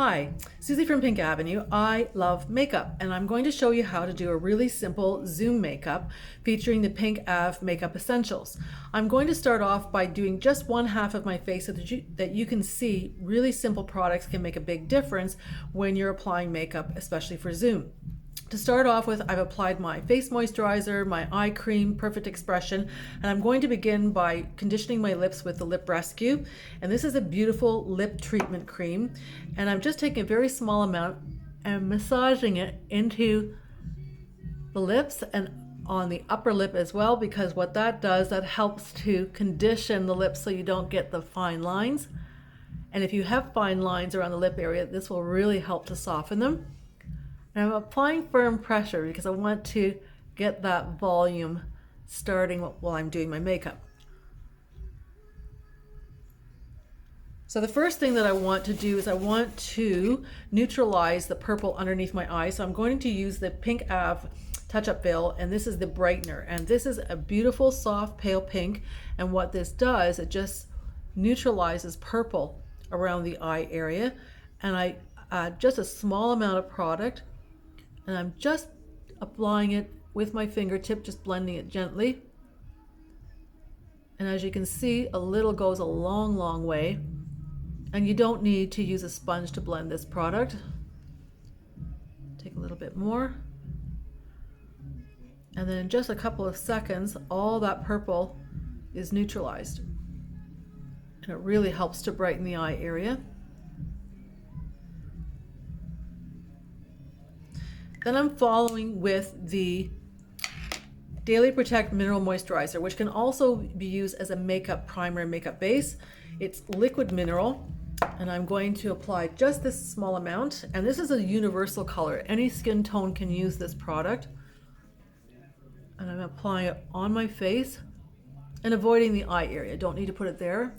Hi, Susie from Pink Avenue. I love makeup, and I'm going to show you how to do a really simple Zoom makeup featuring the Pink Ave Makeup Essentials. I'm going to start off by doing just one half of my face so that you can see really simple products can make a big difference when you're applying makeup, especially for Zoom. To start off with, I've applied my face moisturizer, my eye cream, Perfect Expression, and I'm going to begin by conditioning my lips with the Lip Rescue. And this is a beautiful lip treatment cream. And I'm just taking a very small amount and massaging it into the lips and on the upper lip as well, because what that does, that helps to condition the lips so you don't get the fine lines. And if you have fine lines around the lip area, this will really help to soften them. And I'm applying firm pressure because I want to get that volume starting while I'm doing my makeup. So the first thing that I want to do is I want to neutralize the purple underneath my eye. So I'm going to use the Pink Ave touch-up veil, and this is the Brightener. And this is a beautiful, soft, pale pink. And what this does, it just neutralizes purple around the eye area. And I add just a small amount of product. And I'm just applying it with my fingertip, just blending it gently. And as you can see, a little goes a long, long way. And you don't need to use a sponge to blend this product. Take a little bit more. And then in just a couple of seconds, all that purple is neutralized. And it really helps to brighten the eye area. Then I'm following with the Daily Protect Mineral Moisturizer, which can also be used as a makeup primer and makeup base. It's liquid mineral, and I'm going to apply just this small amount. And this is a universal color. Any skin tone can use this product. And I'm applying it on my face and avoiding the eye area. Don't need to put it there.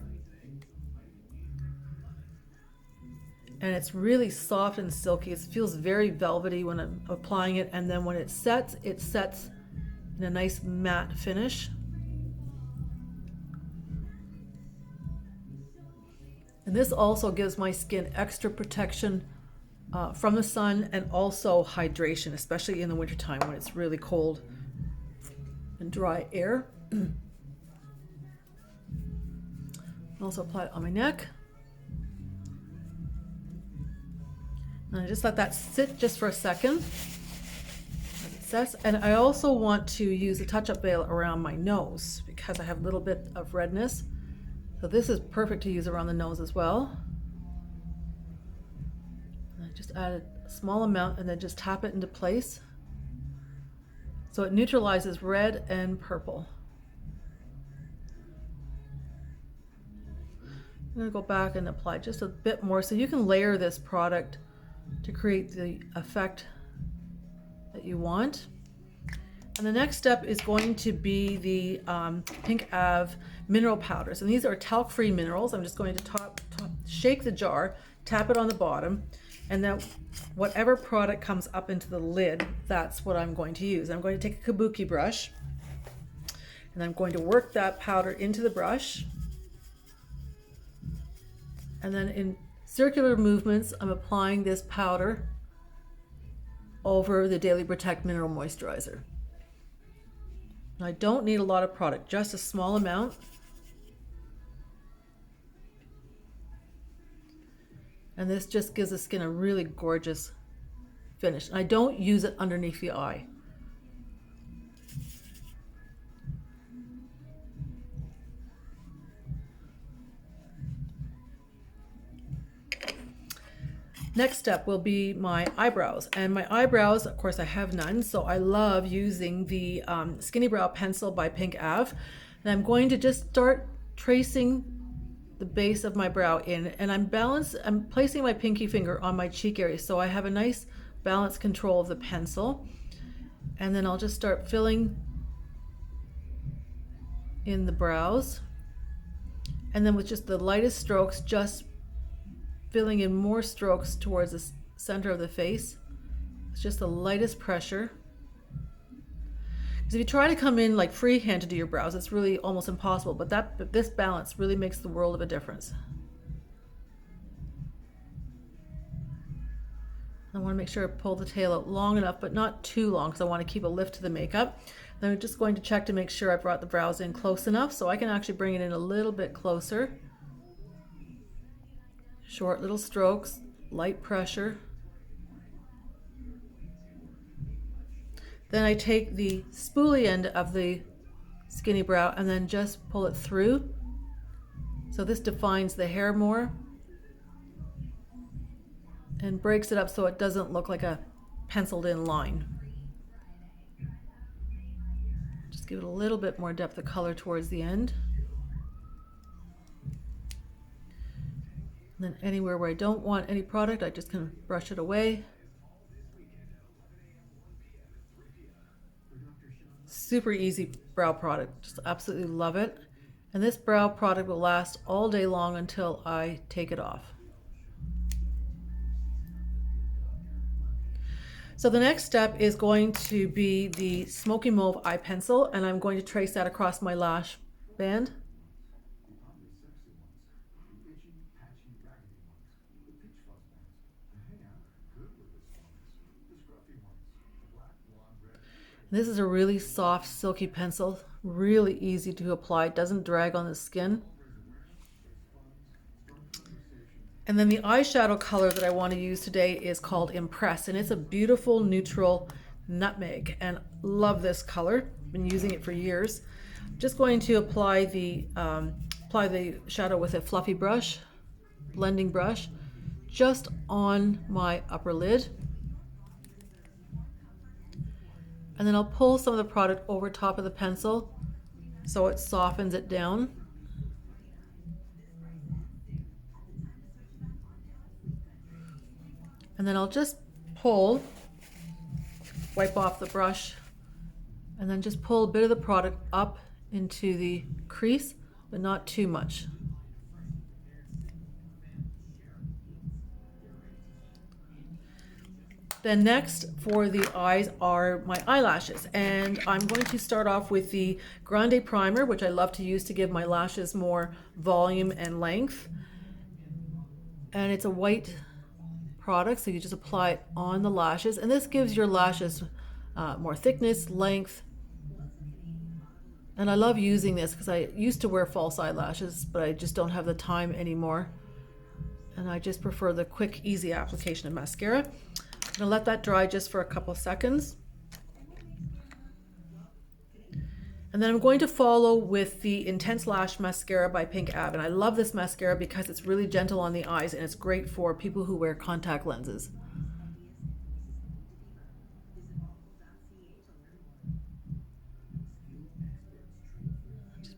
And it's really soft and silky. It feels very velvety when I'm applying it, and then when it sets in a nice matte finish. And this also gives my skin extra protection from the sun and also hydration, especially in the wintertime when it's really cold and dry air. Also apply it on my neck. And I just let that sit just for a second as it sets. And I also want to use a touch-up veil around my nose because I have a little bit of redness. So this is perfect to use around the nose as well. And I just add a small amount and then just tap it into place. So it neutralizes red and purple. I'm going to go back and apply just a bit more so you can layer this product to create the effect that you want. And the next step is going to be the Pink Ave mineral powders. And these are talc-free minerals. I'm just going to shake the jar, tap it on the bottom, and then whatever product comes up into the lid, that's what I'm going to use. I'm going to take a kabuki brush, and I'm going to work that powder into the brush. And then in circular movements, I'm applying this powder over the Daily Protect Mineral Moisturizer. I don't need a lot of product, just a small amount. And this just gives the skin a really gorgeous finish. And I don't use it underneath the eye. Next step will be my eyebrows, and my eyebrows, of course I have none, so I love using the Skinny Brow Pencil by Pink Ave. And I'm going to just start tracing the base of my brow in, and I'm placing my pinky finger on my cheek area so I have a nice balanced control of the pencil. And then I'll just start filling in the brows, and then with just the lightest strokes, just filling in more strokes towards the center of the face. It's just the lightest pressure. Because if you try to come in like freehand to do your brows, it's really almost impossible, but this balance really makes the world of a difference. I want to make sure I pull the tail out long enough, but not too long, because I want to keep a lift to the makeup. Then I'm just going to check to make sure I brought the brows in close enough so I can actually bring it in a little bit closer. Short little strokes, light pressure. Then I take the spoolie end of the skinny brow and then just pull it through. So this defines the hair more and breaks it up so it doesn't look like a penciled in line. Just give it a little bit more depth of color towards the end. And then anywhere where I don't want any product, I just can brush it away. Super easy brow product, just absolutely love it. And this brow product will last all day long until I take it off. So the next step is going to be the Smoky Mauve eye pencil, and I'm going to trace that across my lash band. This is a really soft, silky pencil, really easy to apply. It doesn't drag on the skin. And then the eyeshadow color that I want to use today is called Impress, and it's a beautiful neutral nutmeg, and love this color. Been using it for years. I'm just going to apply the shadow with a fluffy brush, blending brush, just on my upper lid. And then I'll pull some of the product over top of the pencil so it softens it down. And then I'll just wipe off the brush, and then just pull a bit of the product up into the crease, but not too much. Then next for the eyes are my eyelashes, and I'm going to start off with the Grande Primer, which I love to use to give my lashes more volume and length. And it's a white product, so you just apply it on the lashes, and this gives your lashes more thickness, length. And I love using this because I used to wear false eyelashes, but I just don't have the time anymore. And I just prefer the quick, easy application of mascara. I'm gonna let that dry just for a couple seconds. And then I'm going to follow with the Intense Lash Mascara by Pink Ab. And I love this mascara because it's really gentle on the eyes, and it's great for people who wear contact lenses. Just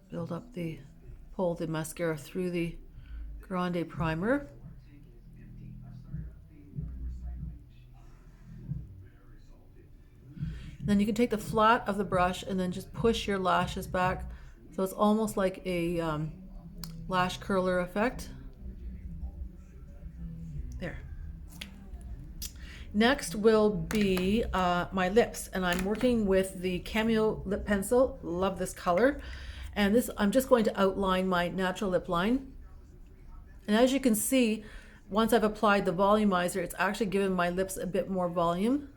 pull the mascara through the Grande Primer. Then you can take the flat of the brush and then just push your lashes back. So it's almost like a lash curler effect. There. Next will be my lips, and I'm working with the Cameo lip pencil. Love this color. And this, I'm just going to outline my natural lip line. And as you can see, once I've applied the volumizer, it's actually given my lips a bit more volume.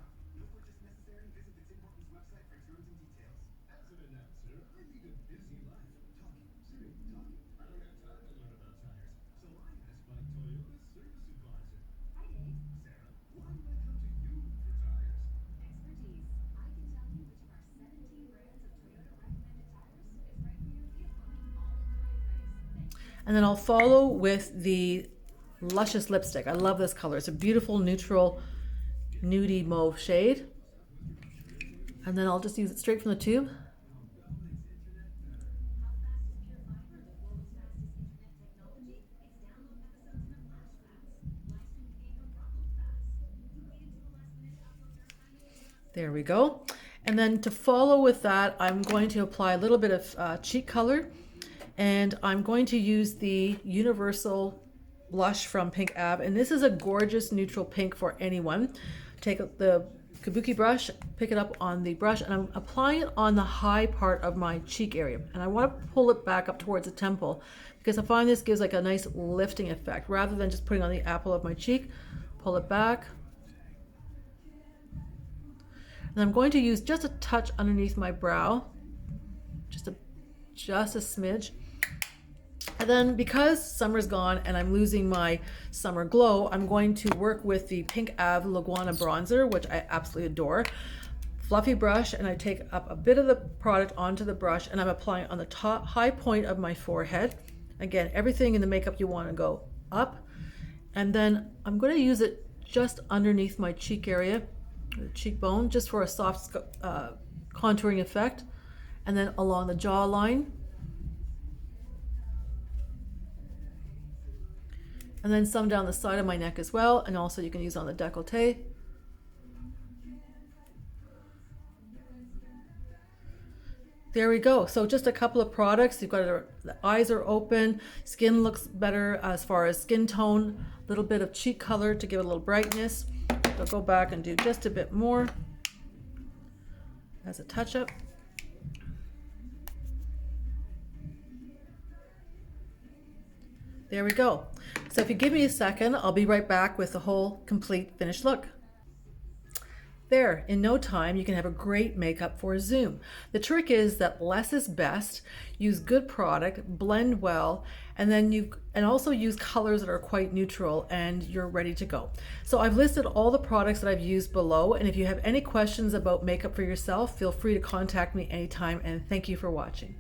And then I'll follow with the Luscious lipstick. I love this color. It's a beautiful neutral nudie mauve shade. And then I'll just use it straight from the tube. There we go. And then to follow with that, I'm going to apply a little bit of cheek color. And I'm going to use the Universal Blush from Pink Ab. And this is a gorgeous neutral pink for anyone. Take the kabuki brush, pick it up on the brush, and I'm applying it on the high part of my cheek area. And I want to pull it back up towards the temple because I find this gives like a nice lifting effect rather than just putting on the apple of my cheek. Pull it back. And I'm going to use just a touch underneath my brow, just a smidge. And then because summer's gone and I'm losing my summer glow, I'm going to work with the Pink Ave Laguana bronzer, which I absolutely adore. Fluffy brush, and I take up a bit of the product onto the brush and I'm applying on the top high point of my forehead. Again, everything in the makeup you want to go up. And then I'm going to use it just underneath my cheek area, the cheekbone, just for a soft contouring effect. And then along the jawline. And then some down the side of my neck as well, and also you can use on the décolleté. There we go. So just a couple of products. You've got the eyes are open, skin looks better as far as skin tone, a little bit of cheek color to give it a little brightness. I'll go back and do just a bit more as a touch-up. There we go. So if you give me a second, I'll be right back with the whole complete finished look. There, in no time, you can have a great makeup for a Zoom. The trick is that less is best. Use good product, blend well, and then also use colors that are quite neutral, and you're ready to go. So I've listed all the products that I've used below, and if you have any questions about makeup for yourself, feel free to contact me anytime, and thank you for watching.